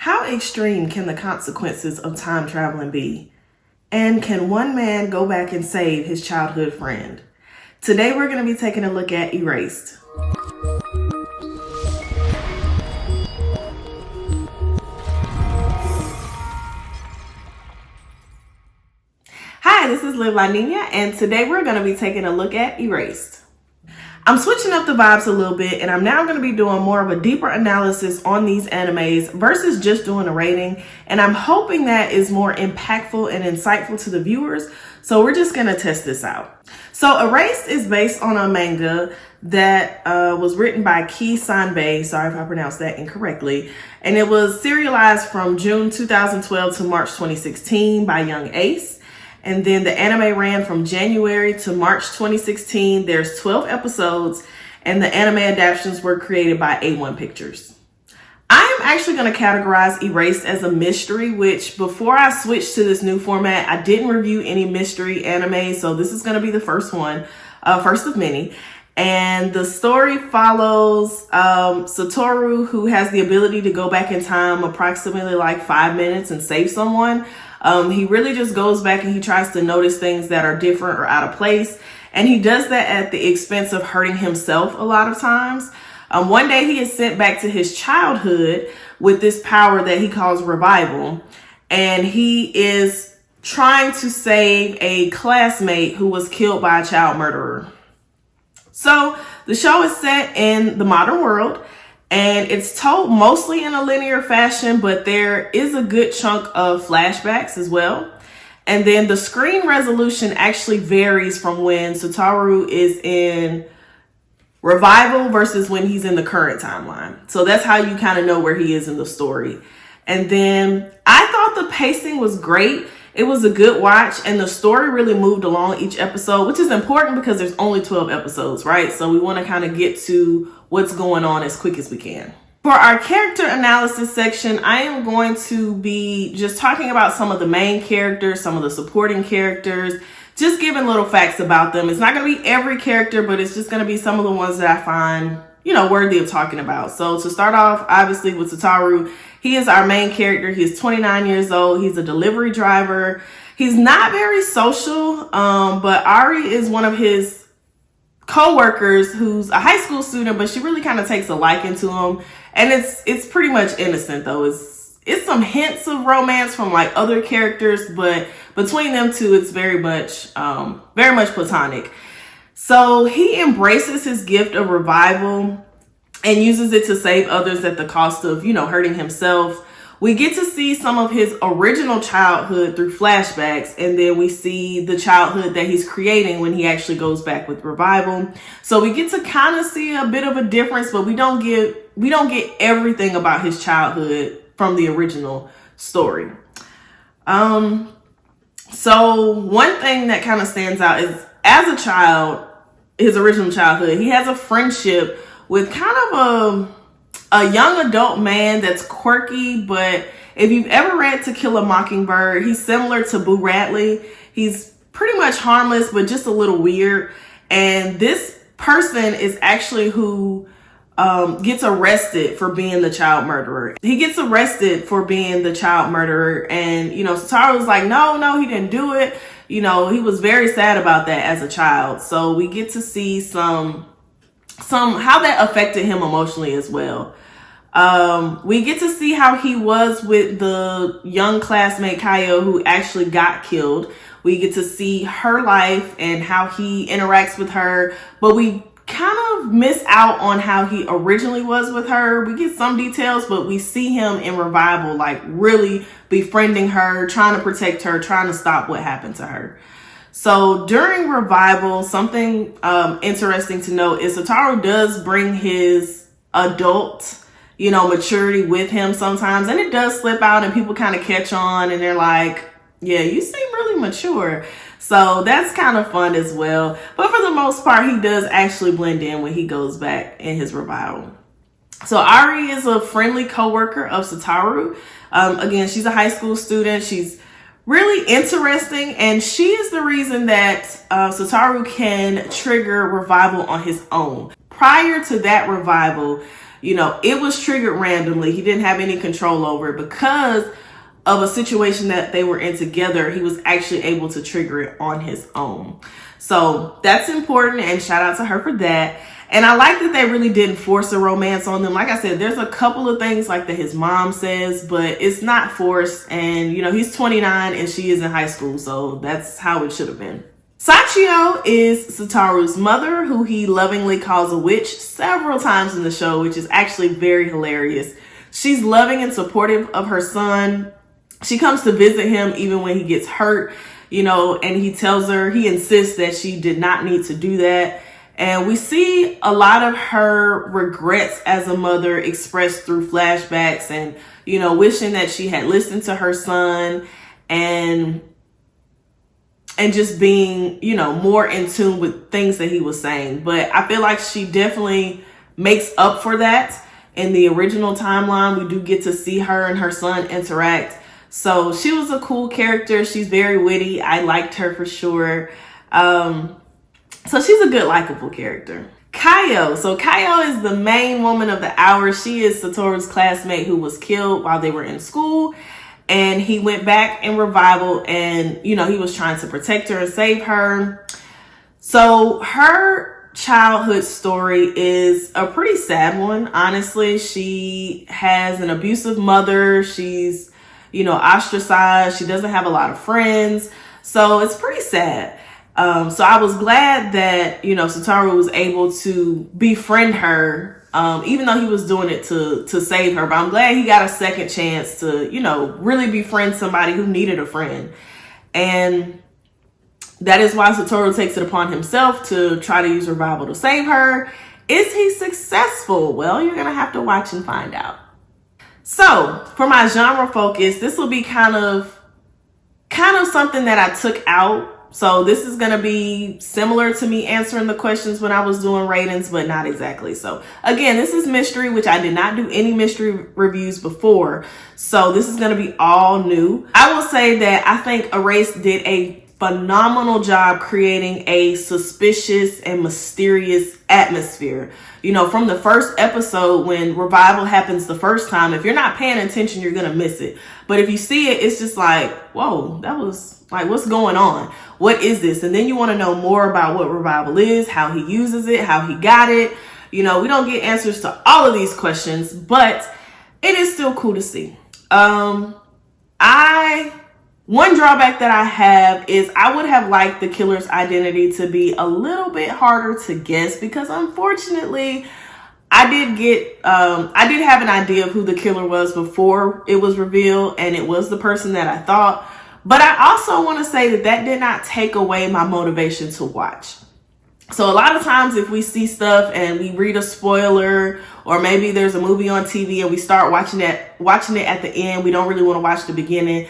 How extreme can the consequences of time traveling be? And can one man go back and save his childhood friend? Today we're going to be taking a look at Erased. Hi, this is Liv La Nina, and today we're going to be taking a look at Erased. I'm switching up the vibes a little bit, and I'm now going to be doing more of a deeper analysis on these animes versus just doing a rating, and I'm hoping that is more impactful and insightful to the viewers, so we're just going to test this out. So Erased is based on a manga that was written by Kei Sanbei, sorry if I pronounced that incorrectly, and it was serialized from June 2012 to March 2016 by Young Ace. And then the anime ran from January to March 2016. There's 12 episodes, and the anime adaptations were created by A1 Pictures. I am actually going to categorize Erased as a mystery, which before I switched to this new format, I didn't review any mystery anime, so this is going to be the first one, first of many. And the story follows Satoru, who has the ability to go back in time approximately like 5 minutes and save someone. He really just goes back and he tries to notice things that are different or out of place. And he does that at the expense of hurting himself a lot of times. One day he is sent back to his childhood with this power that he calls revival. And he is trying to save a classmate who was killed by a child murderer. So the show is set in the modern world. And it's told mostly in a linear fashion, but there is a good chunk of flashbacks as well. And then the screen resolution actually varies from when Satoru is in revival versus when he's in the current timeline. So that's how you kind of know where he is in the story. And then I thought the pacing was great. It was a good watch, and the story really moved along each episode, which is important because there's only 12 episodes, right? So we want to kind of get to what's going on as quick as we can. For our character analysis section, I am going to be just talking about some of the main characters, some of the supporting characters, just giving little facts about them. It's not going to be every character, but it's just going to be some of the ones that I find, worthy of talking about. So to start off, obviously with Satoru, he is our main character. He is 29 years old. He's a delivery driver. He's not very social, but Ari is one of his co-workers who's a high school student, but she really kind of takes a liking to him. And it's pretty much innocent though. It's some hints of romance from like other characters, but between them two, it's very much platonic. So he embraces his gift of revival and uses it to save others at the cost of, hurting himself. We get to see some of his original childhood through flashbacks, and then we see the childhood that he's creating when he actually goes back with revival. So we get to kind of see a bit of a difference, but we don't get everything about his childhood from the original story. So one thing that kind of stands out is, as a child, his original childhood, he has a friendship with kind of a young adult man that's quirky, but if you've ever read To Kill a Mockingbird, he's similar to Boo Radley. He's pretty much harmless, but just a little weird. And this person is actually who gets arrested for being the child murderer. He gets arrested for being the child murderer. And, Satoru's like, no, he didn't do it. He was very sad about that as a child. So we get to see some how that affected him emotionally as well. We get to see how he was with the young classmate Kayo who actually got killed. We get to see her life and how he interacts with her, but we kind of miss out on how he originally was with her. We get some details, but we see him in revival, like really befriending her, trying to protect her, trying to stop what happened to her. So during revival, something interesting to note is Satoru does bring his adult, maturity with him sometimes, and it does slip out and people kind of catch on and they're like, yeah, you seem really mature. So that's kind of fun as well. But for the most part, he does actually blend in when he goes back in his revival. So Ari is a friendly co-worker of Satoru. Again, she's a high school student. She's really interesting, and she is the reason that Satoru can trigger revival on his own. Prior to that revival, it was triggered randomly. He didn't have any control over it because of a situation that they were in together. He was actually able to trigger it on his own. So that's important, and shout out to her for that. And I like that they really didn't force a romance on them. Like I said, there's a couple of things like that his mom says, but it's not forced. And, he's 29 and she is in high school. So that's how it should have been. Sachio is Satoru's mother, who he lovingly calls a witch several times in the show, which is actually very hilarious. She's loving and supportive of her son. She comes to visit him even when he gets hurt, and he insists that she did not need to do that. And we see a lot of her regrets as a mother expressed through flashbacks and, wishing that she had listened to her son and just being, more in tune with things that he was saying. But I feel like she definitely makes up for that. In the original timeline, we do get to see her and her son interact. So she was a cool character. She's very witty. I liked her for sure. So she's a good, likable character. Kayo. So Kayo is the main woman of the hour. She is Satoru's classmate who was killed while they were in school. And he went back in revival and, he was trying to protect her and save her. So her childhood story is a pretty sad one, honestly. She has an abusive mother. She's, ostracized. She doesn't have a lot of friends. So it's pretty sad. So I was glad that, Satoru was able to befriend her, even though he was doing it to save her. But I'm glad he got a second chance to, really befriend somebody who needed a friend. And that is why Satoru takes it upon himself to try to use revival to save her. Is he successful? Well, you're going to have to watch and find out. So for my genre focus, this will be kind of something that I took out. So this is going to be similar to me answering the questions when I was doing ratings, but not exactly. So again, this is mystery, which I did not do any mystery reviews before. So this is going to be all new. I will say that I think Erased did a phenomenal job creating a suspicious and mysterious atmosphere. From the first episode, when revival happens the first time, if you're not paying attention, you're going to miss it. But if you see it, it's just like, whoa, that was like, what's going on? What is this? And then you want to know more about what revival is, how he uses it, how he got it. We don't get answers to all of these questions, but it is still cool to see. One drawback that I have is I would have liked the killer's identity to be a little bit harder to guess, because unfortunately I did have an idea of who the killer was before it was revealed, and it was the person that I thought. But I also want to say that did not take away my motivation to watch. So a lot of times if we see stuff and we read a spoiler, or maybe there's a movie on TV and we start watching it at the end, we don't really want to watch the beginning.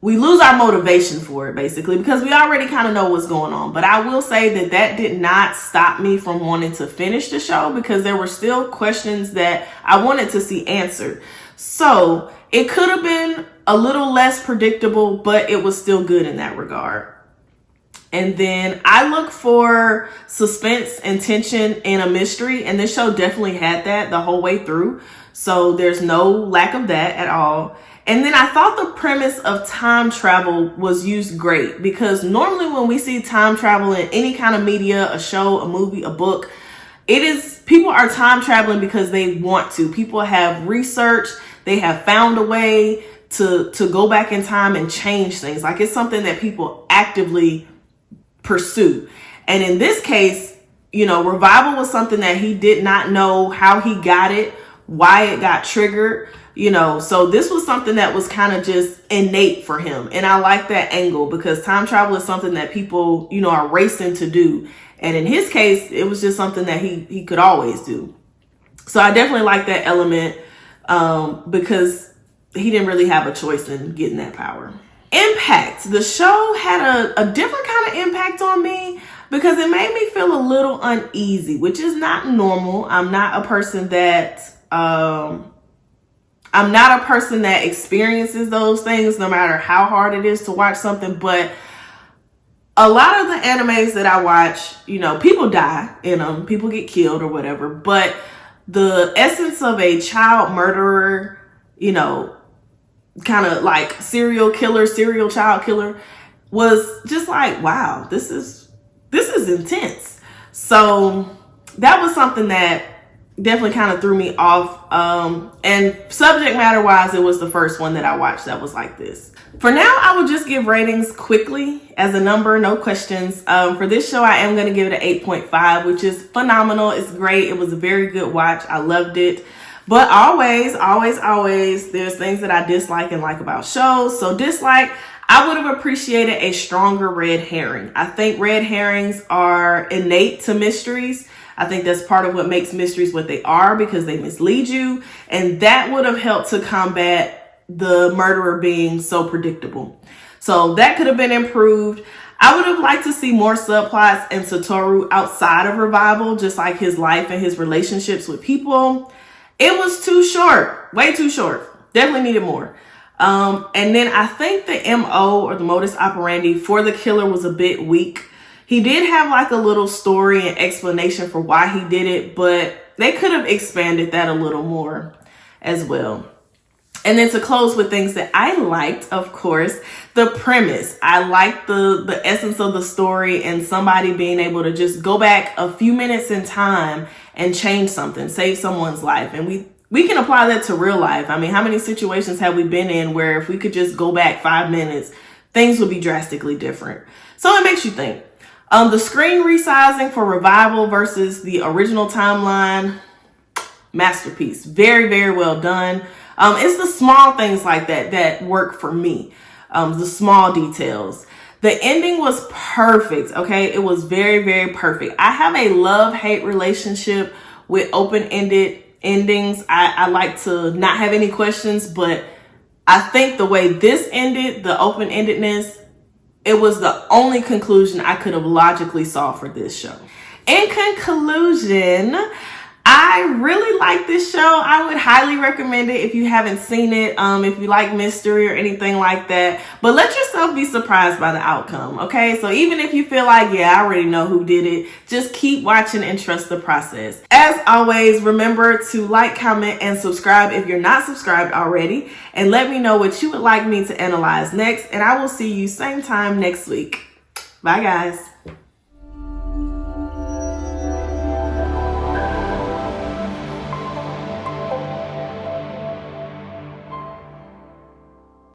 We lose our motivation for it, basically, because we already kind of know what's going on. But I will say that did not stop me from wanting to finish the show, because there were still questions that I wanted to see answered. So it could have been a little less predictable, but it was still good in that regard. And then I look for suspense and tension in a mystery, and this show definitely had that the whole way through. So there's no lack of that at all. And then I thought the premise of time travel was used great, because normally when we see time travel in any kind of media, a show, a movie, a book, people are time traveling because they want to. People have researched, they have found a way to go back in time and change things. Like, it's something that people actively pursue. And in this case, revival was something that he did not know how he got it, why it got triggered. So this was something that was kind of just innate for him. And I like that angle, because time travel is something that people, are racing to do. And in his case, it was just something that he could always do. So I definitely like that element, because he didn't really have a choice in getting that power. Impact. The show had a different kind of impact on me, because it made me feel a little uneasy, which is not normal. I'm not a person that experiences those things, no matter how hard it is to watch something. But a lot of the animes that I watch, people die in them, people get killed or whatever. But the essence of a child murderer, you know, kind of like serial child killer, was just like, wow, this is intense. So that was something that definitely kind of threw me off. And subject matter wise, it was the first one that I watched that was like this. For now, I will just give ratings quickly as a number, no questions. For this show, I am going to give it an 8.5, which is phenomenal. It's great. It was a very good watch. I loved it. But always, there's things that I dislike and like about shows. So dislike, I would have appreciated a stronger red herring. I think red herrings are innate to mysteries. I think that's part of what makes mysteries what they are, because they mislead you. And that would have helped to combat the murderer being so predictable. So that could have been improved. I would have liked to see more subplots in Satoru outside of Revival, just like his life and his relationships with people. It was too short, way too short. Definitely needed more. And then I think the MO, or the modus operandi for the killer, was a bit weak. He did have like a little story and explanation for why he did it, but they could have expanded that a little more as well. And then to close with things that I liked, of course, the premise. I liked the essence of the story and somebody being able to just go back a few minutes in time and change something, save someone's life. And we can apply that to real life. I mean, how many situations have we been in where if we could just go back 5 minutes, things would be drastically different? So it makes you think. The screen resizing for Revival versus the original timeline, masterpiece. Very, very well done. It's the small things like that that work for me. The small details. The ending was perfect. Okay. It was very, very perfect. I have a love-hate relationship with open-ended endings. I like to not have any questions, but I think the way this ended, the open-endedness, it was the only conclusion I could have logically saw for this show. In conclusion, I really like this show. I would highly recommend it if you haven't seen it, if you like mystery or anything like that. But let yourself be surprised by the outcome, okay? So even if you feel like, yeah, I already know who did it, just keep watching and trust the process. As always, remember to like, comment, and subscribe if you're not subscribed already. And let me know what you would like me to analyze next. And I will see you same time next week. Bye, guys.